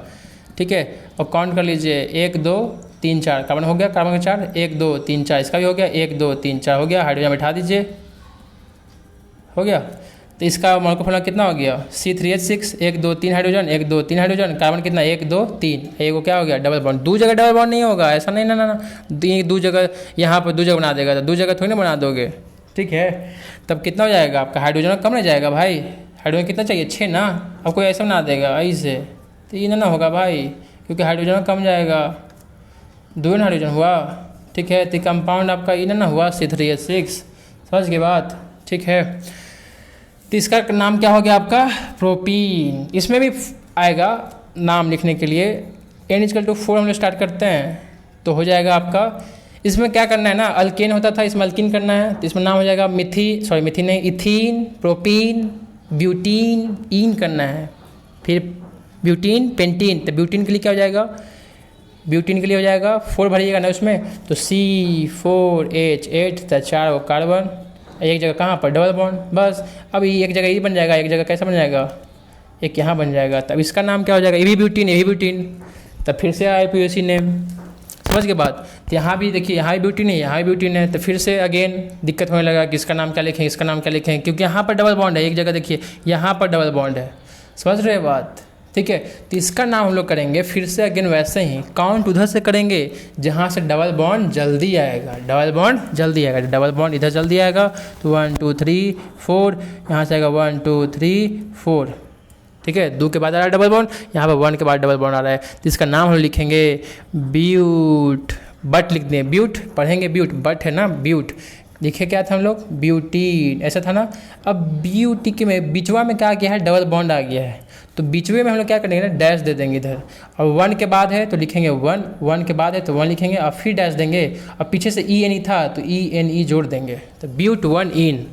ठीक है, और काउंट कर लीजिए 1 2 3 4, कार्बन हो गया, कार्बन का 4, 1 2 3 4, इसका भी हो गया, 1 2 3 4 हो गया, हाइड्रोजन बैठा दीजिए, हो गया। तो इसका मॉलिक्यूलर फार्मूला कितना हो गया, C3H6, 1 2 3 हाइड्रोजन, 1 2 3 हाइड्रोजन, कार्बन कितना 1 2 3, एक क्या हो गया डबल बॉन्ड। दो जगह डबल बॉन्ड नहीं होगा, ऐसा नहीं, ना, दो जगह, यहाँ पर दो जगह बना देगा, तो दो जगह थोड़ी ना बना दोगे, ठीक है। तब कितना हो जाएगा आपका, हाइड्रोजन कम नहीं जाएगा भाई, हाइड्रोजन कितना चाहिए 6 ना, अब कोई ऐसा बना देगा ऐसे, तो ये ना होगा भाई, क्योंकि हाइड्रोजन कम जाएगा, 2 हाइड्रोजन हुआ, ठीक है। तो कंपाउंड आपका ये ना हुआ C3H6, समझ के बात, ठीक है। तो इसका नाम क्या हो गया आपका प्रोपीन। इसमें भी आएगा नाम लिखने के लिए, N=4 हम लोग स्टार्ट करते हैं तो हो जाएगा आपका, इसमें क्या करना है ना, अल्केन होता था, इसमें अल्किन करना है, तो इसमें नाम हो जाएगा मिथीन नहीं, इथीन, प्रोपीन, ब्यूटीन, इन करना है, फिर ब्यूटीन, पेंटीन। तो ब्यूटीन के लिए क्या हो जाएगा, ब्यूटीन के लिए हो जाएगा 4 भरिएगा ना उसमें, तो C4H8, 4 कार्बन, एक जगह कहाँ पर डबल बॉन्ड, बस। अब ये एक जगह ये बन जाएगा, एक जगह कैसा बन जाएगा, एक यहाँ बन जाएगा, तब इसका नाम क्या हो जाएगा, ये भी ब्यूटीन, तब फिर से IUPAC नेम, समझ के बाद। तो यहाँ भी देखिए, यहाँ भी ब्यूटीन है, यहाँ भी ब्यूटीन है, तो फिर से अगेन दिक्कत होने लगा कि इसका नाम क्या लिखें, इसका नाम क्या लिखें, क्योंकि यहाँ पर डबल बॉन्ड है, एक जगह देखिए यहाँ पर डबल बॉन्ड है, समझ रहे बात, ठीक है। तो इसका नाम हम लोग करेंगे फिर से अगेन वैसे ही, काउंट उधर से करेंगे जहाँ से डबल बॉन्ड जल्दी आएगा, डबल बॉन्ड जल्दी आएगा, डबल बॉन्ड इधर जल्दी आएगा, तो 1 2 3 4, यहाँ से आएगा 1 2 3 4, ठीक है। 2 के बाद आ रहा है डबल बॉन्ड, यहाँ पर 1 के बाद डबल बॉन्ड आ रहा है, तो इसका नाम हम लिखेंगे ब्यूट, बट लिख दें, ब्यूट पढ़ेंगे, ब्यूट, बट है ना, ब्यूट लिखे क्या था हम लोग, ब्यूटीन, ऐसा था ना। अब ब्यूटी के में बीचवा में क्या आ गया है, डबल बॉन्ड आ गया है, तो बीचवे में हम लोग क्या करेंगे ना, डैश दे देंगे इधर, और 1 के बाद है तो लिखेंगे 1, 1 के बाद है तो 1 लिखेंगे, और फिर डैश देंगे, और पीछे से ENE था तो ENE जोड़ देंगे, तो ब्यूट 1 इन।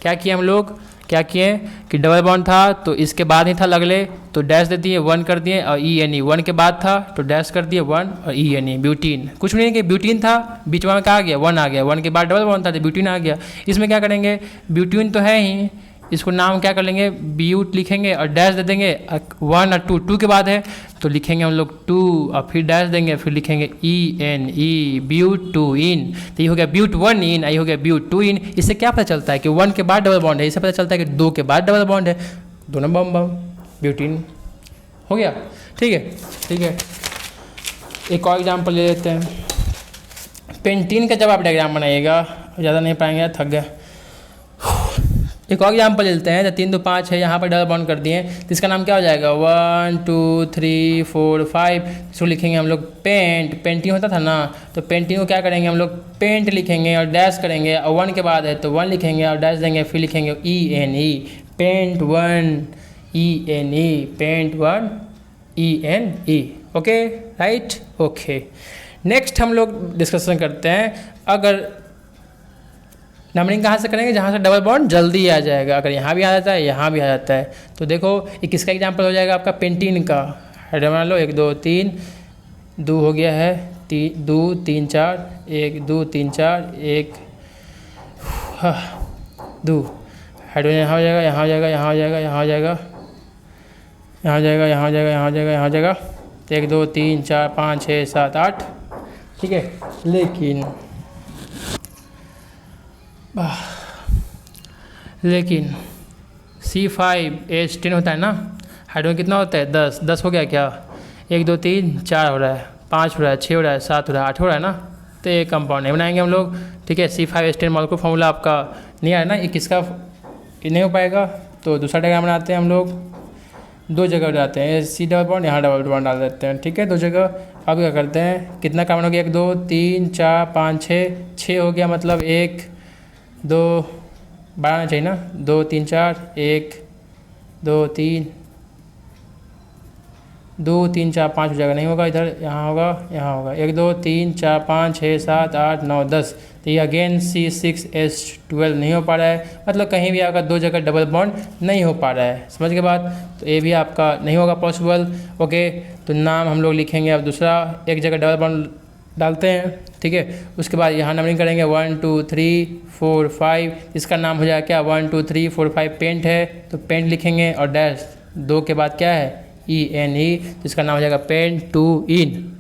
क्या किए हम लोग, क्या किए कि डबल बॉन्ड था तो इसके बाद ही था लगले, तो डैश दे दिए, 1 कर दिए, और ENE 1 के बाद था तो डैश कर दिए 1 और ENE, ब्यूटीन। कुछ नहीं कि ब्यूटीन था, बीच में क्या आ गया, 1 आ गया, 1 के बाद डबल बॉन्ड था तो ब्यूटीन आ गया। इसमें क्या करेंगे, ब्यूटीन तो है ही, इसको नाम क्या कर लेंगे, ब्यूट लिखेंगे और डैश दे देंगे, 1 और 2 के बाद है तो लिखेंगे हम लोग 2, और फिर डैश देंगे, फिर लिखेंगे ENE, ब्यूट 2 इन। तो ये हो गया ब्यूट 1 इन, ये हो गया ब्यूट 2 इन। इससे क्या पता चलता है कि 1 के बाद डबल बॉन्ड है, इससे पता चलता है कि 2 के बाद डबल बॉन्ड है, दोनों बम बम ब्यूटीन हो गया, ठीक है, ठीक है। एक और एग्जाम्पल ले लेते हैं, पेंटीन का जब आप डायग्राम बनाइएगा, ज़्यादा नहीं पाएंगे, थक गया। एक और एग्जाम्पल लेते हैं, तो 3 2 5 है, यहाँ पर डबल बॉन्ड कर दिए, तो इसका नाम क्या हो जाएगा, 1 2 3 4 5, इसको लिखेंगे हम लोग पेंट, पेंटिंग होता था ना, तो पेंटिंग को क्या करेंगे हम लोग, पेंट लिखेंगे और डैश करेंगे, और 1 के बाद है तो 1 लिखेंगे और डैश देंगे, फिर लिखेंगे ENE, pent 1 ENE, pent 1 ENE, okay, right, okay. Next हम लोग डिस्कशन करते हैं, अगर नंबरिंग कहाँ से करेंगे, जहाँ से डबल बॉन्ड जल्दी आ जाएगा, अगर यहाँ भी आ जाता है यहाँ भी आ जाता है, तो देखो ये किसका एग्जांपल हो जाएगा आपका, पेंटीन का। हेडर बना लो, 1 2 3, 2 हो गया है, 2 3 4, 1 2 3 4, 1 2, हाइड्रोजन यहाँ हो जाएगा, यहाँ हो जाएगा, यहाँ हो जाएगा, यहाँ हो जाएगा, यहाँ हो जाएगा, यहाँ हो जाएगा, यहाँ हो जाएगा, यहाँ हो जाएगा, 1 2 3 4 5 6 7 8, ठीक है। लेकिन C5H10 होता है ना, हाइड्रोजन कितना होता है, 10, 10 हो गया क्या, 1 2 3 4 हो रहा है, 5 हो रहा है, 6 हो रहा है, 7 हो रहा है, 8 हो रहा है ना, तो ये कंपाउंड नहीं बनाएंगे हम लोग, ठीक है। C5H10 मॉलिक्यूलर फार्मूला आपका नहीं आया ना, ये किसका, ये नहीं हो पाएगा, तो दूसरा डायग्राम बनाते हैं हम लोग, 2 जगह डालते हैं, C डबल बॉन्ड, यहाँ डबल बॉन्ड डाल देते हैं, ठीक है, 2 जगह। अब क्या करते हैं, कितना कार्बन हो गया, 1 2 3 4 5 6 हो गया, मतलब 1 2 12 चाहिए ना, 2 3 4, 1 2 3 2 3 4 5 हो जाएगा, नहीं होगा, इधर यहाँ होगा, यहाँ होगा, 1 2 3 4 5 6 7 8 9 10। तो ये अगेन C6H12 नहीं हो पा रहा है, मतलब कहीं भी आपका 2 जगह डबल बॉन्ड नहीं हो पा रहा है, समझ के बाद। तो ये भी आपका नहीं होगा पॉसिबल। ओके, तो नाम हम लोग लिखेंगे अब दूसरा, एक जगह डबल बॉन्ड डालते हैं, ठीक है। उसके बाद यहाँ नंबरिंग करेंगे 1 2 3 4 5, इसका नाम हो जाएगा क्या 1 2 3 4 5 पेंट है, तो पेंट लिखेंगे और डैश 2 के बाद क्या है ENE, तो इसका नाम हो जाएगा पेंट टू इन,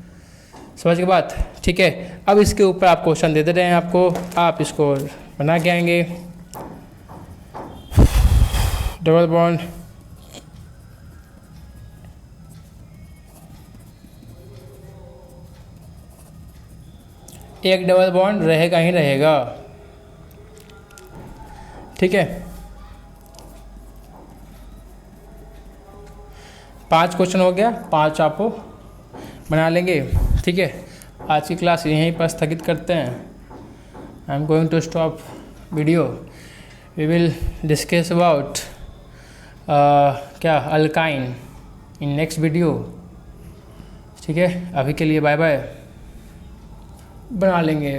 समझ के बात, ठीक है। अब इसके ऊपर आप क्वेश्चन दे रहे हैं आपको, आप इसको बना के आएंगे। डबल बॉन्ड एक डबल बॉन्ड रहेगा ही रहेगा, ठीक है। 5 क्वेश्चन हो गया, 5 आपको बना लेंगे, ठीक है। आज की क्लास यहीं पर स्थगित करते हैं। I am going to stop video. We will discuss about क्या अल्काइन इन नेक्स्ट वीडियो, ठीक है। अभी के लिए बाय बाय, बना लेंगे।